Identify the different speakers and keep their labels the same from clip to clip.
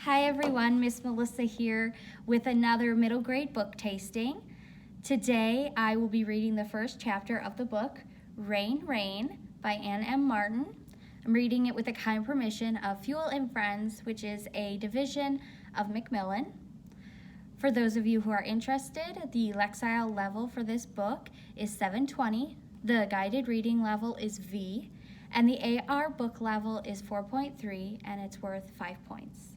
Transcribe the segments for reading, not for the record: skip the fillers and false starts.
Speaker 1: Hi everyone, Miss Melissa here with another middle grade book tasting. Today I will be reading the first chapter of the book, Rain, Rain by Anne M. Martin. I'm reading it with the kind permission of Feiwel and Friends, which is a division of Macmillan. For those of you who are interested, the Lexile level for this book is 720, the guided reading level is V, and the AR book level is 4.3, and it's worth 5 points.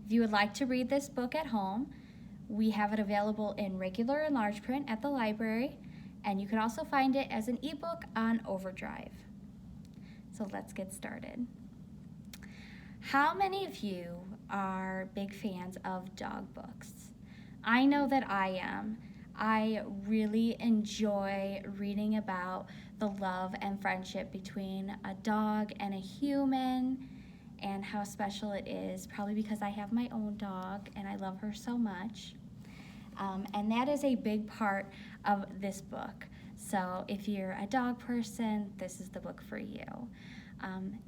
Speaker 1: If you would like to read this book at home, we have it available in regular and large print at the library, and you can also find it as an ebook on Overdrive. So let's get started. How many of you are big fans of dog books? I know that I am. I really enjoy reading about the love and friendship between a dog and a human, and how special it is, probably because I have my own dog and I love her so much. And that is a big part of this book. So if you're a dog person, this is the book for you.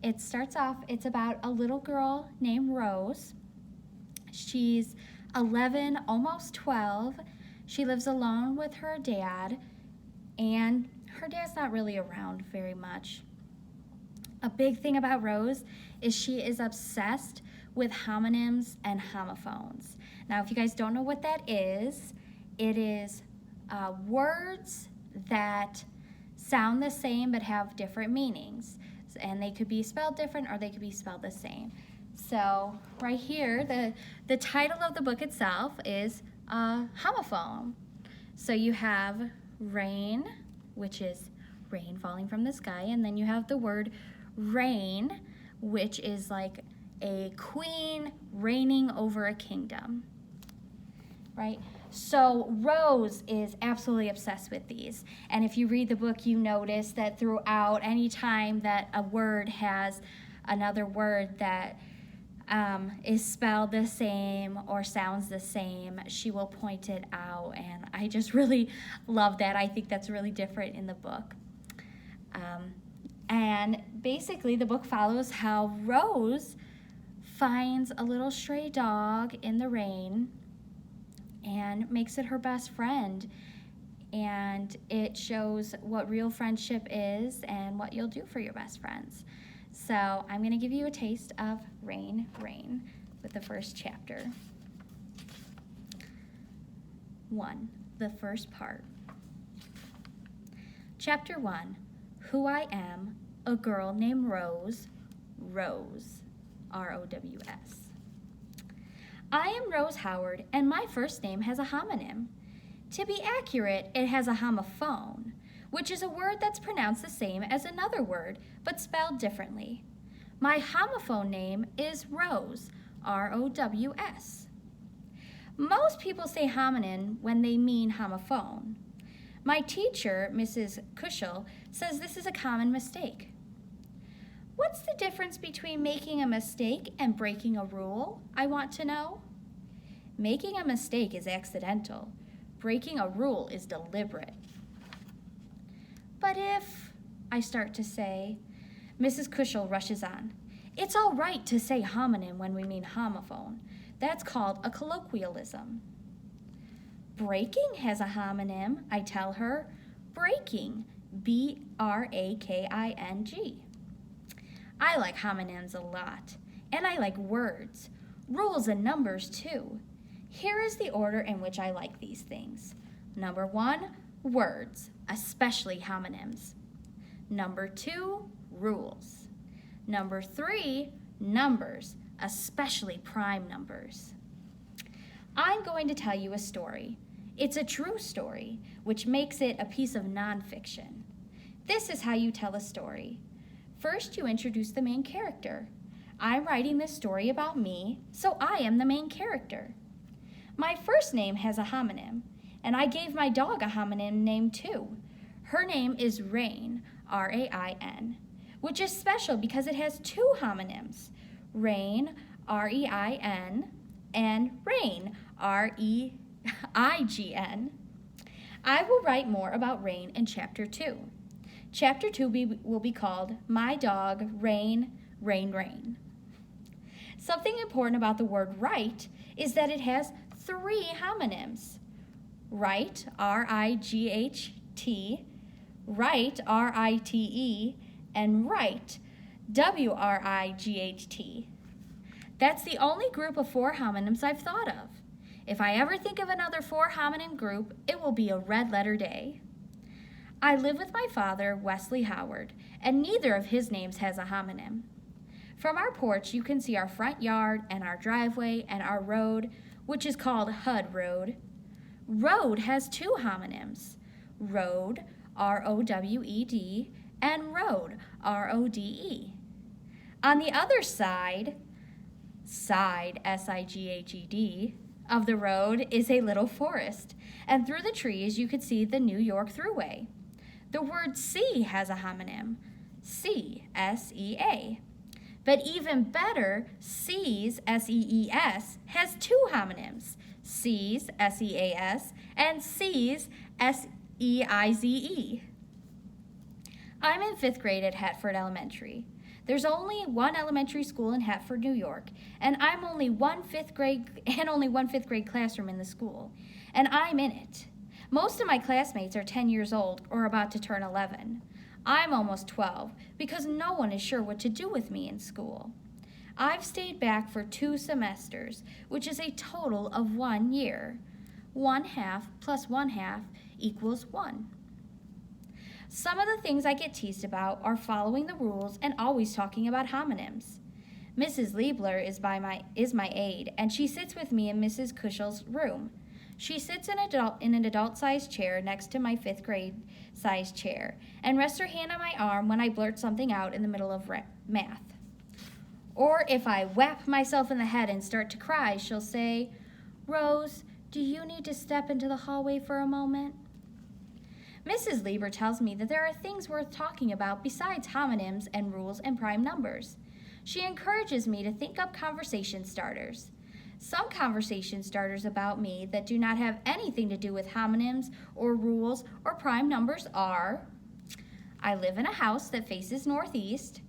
Speaker 1: It starts off, it's about a little girl named Rose. She's 11, almost 12. She lives alone with her dad, and her dad's not really around very much. A big thing about Rose is she is obsessed with homonyms and homophones. Now, if you guys don't know what that is, it is words that sound the same but have different meanings. And they could be spelled different or they could be spelled the same. So right here, the title of the book itself is homophone. So you have rain, which is rain falling from the sky, and then you have the word reign, which is like a queen reigning over a kingdom, right? So Rose is absolutely obsessed with these. And if you read the book, you notice that throughout, any time that a word has another word that is spelled the same or sounds the same, she will point it out. And I just really love that. I think that's really different in the book. And basically the book follows how Rose finds a little stray dog in the rain and makes it her best friend. And it shows what real friendship is and what you'll do for your best friends. So I'm going to give you a taste of Rain, Rain with the first chapter. 1. The first part. Chapter 1. Who I am, a girl named Rose, Rose, R-O-W-S. I am Rose Howard, and my first name has a homonym. To be accurate, it has a homophone, which is a word that's pronounced the same as another word, but spelled differently. My homophone name is Rose, R-O-W-S. Most people say hominin when they mean homophone. My teacher, Mrs. Cushel, says this is a common mistake. What's the difference between making a mistake and breaking a rule, I want to know? Making a mistake is accidental. Breaking a rule is deliberate. But if, I start to say, Mrs. Cushel rushes on. It's all right to say hominin when we mean homophone. That's called a colloquialism. Breaking has a homonym, I tell her. Breaking, B-R-A-K-I-N-G. I like homonyms a lot, and I like words, rules and numbers too. Here is the order in which I like these things. Number 1, words, especially homonyms. Number 2, rules. Number 3, numbers, especially prime numbers. I'm going to tell you a story. It's a true story, which makes it a piece of nonfiction. This is how you tell a story. First, you introduce the main character. I'm writing this story about me, so I am the main character. My first name has a homonym, and I gave my dog a homonym name too. Her name is Rain, R-A-I-N, which is special because it has 2 homonyms, Rain, R-E-I-N, and Rain, R-E-I-G-N. I will write more about Rain in Chapter 2. Chapter 2 will be called My Dog, Rain, Rain, Rain. Something important about the word right is that it has 3 homonyms. Right, R-I-G-H-T, right, R-I-T-E, and right, W-R-I-G-H-T. That's the only group of 4 homonyms I've thought of. If I ever think of another 4 homonym group, it will be a red letter day. I live with my father, Wesley Howard, and neither of his names has a homonym. From our porch, you can see our front yard and our driveway and our road, which is called Hud Road. Road has 2 homonyms, road, R-O-W-E-D, and road, R-O-D-E. On the other side, S-I-G-H-E-D, of the road is a little forest, and through the trees you could see the New York Thruway. The word sea has a homonym, C, S-E-A. But even better, seas, S-E-E-S, has 2 homonyms, seas, S-E-A-S, and seas, S-E-I-Z-E. I'm in 5th grade at Hatford Elementary. There's only one elementary school in Hatford, New York, and I'm only one fifth grade classroom in the school, and I'm in it. Most of my classmates are 10 years old or about to turn 11. I'm almost 12 because no one is sure what to do with me in school. I've stayed back for 2 semesters, which is a total of 1 year. 1/2 plus 1/2 equals 1. Some of the things I get teased about are following the rules and always talking about homonyms. Mrs. Liebler is my aide, and she sits with me in Mrs. Kuschel's room. She sits in an adult-sized chair next to my 5th grade-sized chair and rests her hand on my arm when I blurt something out in the middle of math. Or if I whap myself in the head and start to cry, she'll say, "Rose, do you need to step into the hallway for a moment?" Mrs. Lieber tells me that there are things worth talking about besides homonyms and rules and prime numbers. She encourages me to think up conversation starters. Some conversation starters about me that do not have anything to do with homonyms or rules or prime numbers are, I live in a house that faces northeast.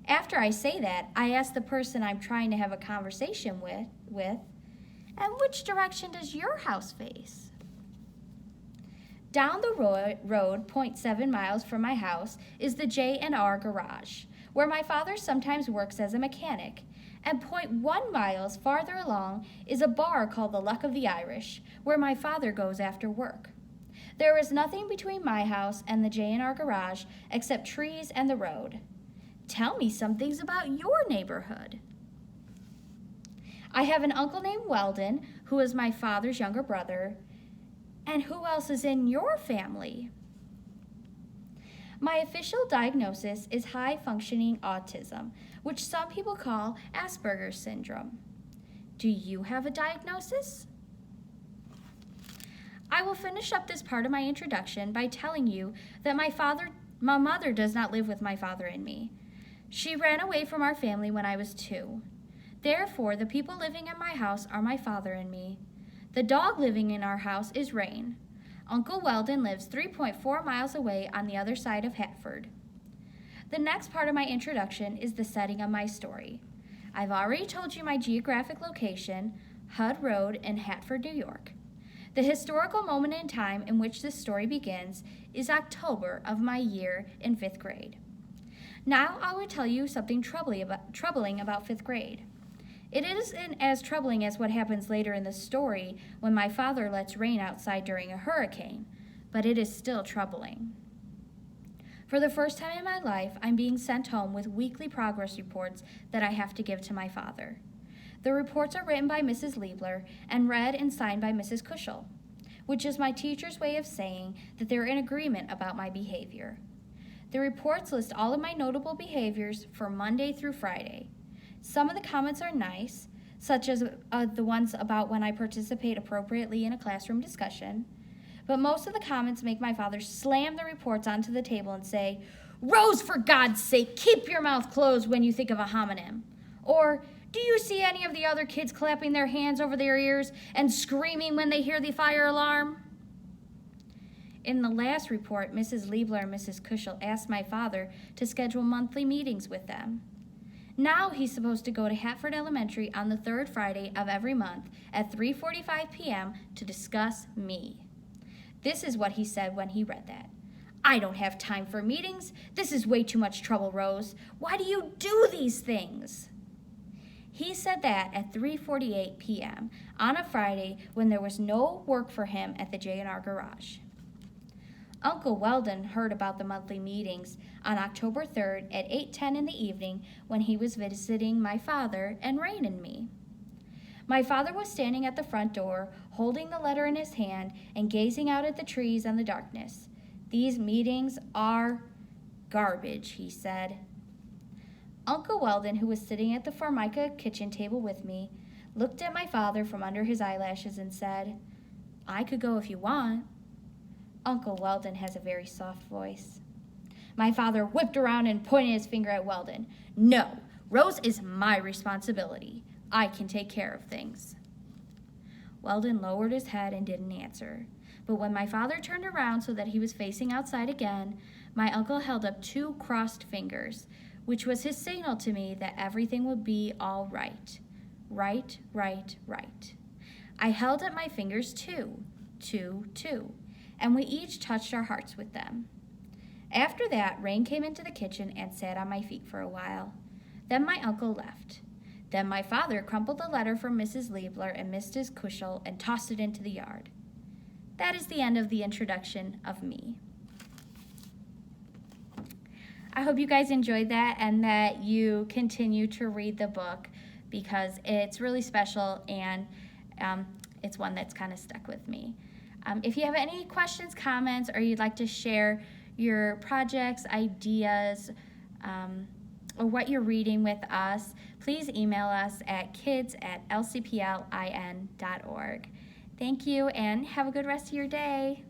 Speaker 1: After I say that, I ask the person I'm trying to have a conversation with, and which direction does your house face? Down the road, 0.7 miles from my house, is the J&R garage, where my father sometimes works as a mechanic, and 0.1 miles farther along is a bar called the Luck of the Irish, where my father goes after work. There is nothing between my house and the J&R garage except trees and the road. Tell me some things about your neighborhood. I have an uncle named Weldon, who is my father's younger brother. And who else is in your family? My official diagnosis is high-functioning autism, which some people call Asperger's syndrome. Do you have a diagnosis? I will finish up this part of my introduction by telling you that my mother does not live with my father and me. She ran away from our family when I was 2. Therefore, the people living in my house are my father and me. The dog living in our house is Rain. Uncle Weldon lives 3.4 miles away on the other side of Hatford. The next part of my introduction is the setting of my story. I've already told you my geographic location, Hud Road in Hatford, New York. The historical moment in time in which this story begins is October of my year in 5th grade. Now I will tell you something troubling about 5th grade. It isn't as troubling as what happens later in the story when my father lets rain outside during a hurricane, but it is still troubling. For the first time in my life, I'm being sent home with weekly progress reports that I have to give to my father. The reports are written by Mrs. Liebler and read and signed by Mrs. Kuschel, which is my teacher's way of saying that they're in agreement about my behavior. The reports list all of my notable behaviors for Monday through Friday. Some of the comments are nice, such as the ones about when I participate appropriately in a classroom discussion, but most of the comments make my father slam the reports onto the table and say, "Rose, for God's sake, keep your mouth closed when you think of a homonym." Or, "Do you see any of the other kids clapping their hands over their ears and screaming when they hear the fire alarm?" In the last report, Mrs. Liebler and Mrs. Kuschel asked my father to schedule monthly meetings with them. Now he's supposed to go to Hatford Elementary on the third Friday of every month at 3:45 p.m. to discuss me. This is what he said when he read that. I don't have time for meetings. This is way too much trouble, Rose. Why do you do these things? He said that at 3:48 p.m. on a Friday when there was no work for him at the J&R garage. Uncle Weldon heard about the monthly meetings on October 3rd at 8:10 in the evening when he was visiting my father and Rain and me. My father was standing at the front door, holding the letter in his hand and gazing out at the trees and the darkness. These meetings are garbage, he said. Uncle Weldon, who was sitting at the Formica kitchen table with me, looked at my father from under his eyelashes and said, I could go if you want. Uncle Weldon has a very soft voice. My father whipped around and pointed his finger at Weldon. No, Rose is my responsibility. I can take care of things. Weldon lowered his head and didn't answer. But when my father turned around so that he was facing outside again, my uncle held up 2 crossed fingers, which was his signal to me that everything would be all right. Right, right, right. I held up my fingers too, 2, 2, and we each touched our hearts with them. After that, Rain came into the kitchen and sat on my feet for a while. Then my uncle left. Then my father crumpled the letter from Mrs. Liebler and Mrs. Kuschel and tossed it into the yard. That is the end of the introduction of me. I hope you guys enjoyed that and that you continue to read the book because it's really special and it's one that's kind of stuck with me. If you have any questions, comments, or you'd like to share your projects, ideas, or what you're reading with us, please email us at kids@lcplin.org. Thank you and have a good rest of your day.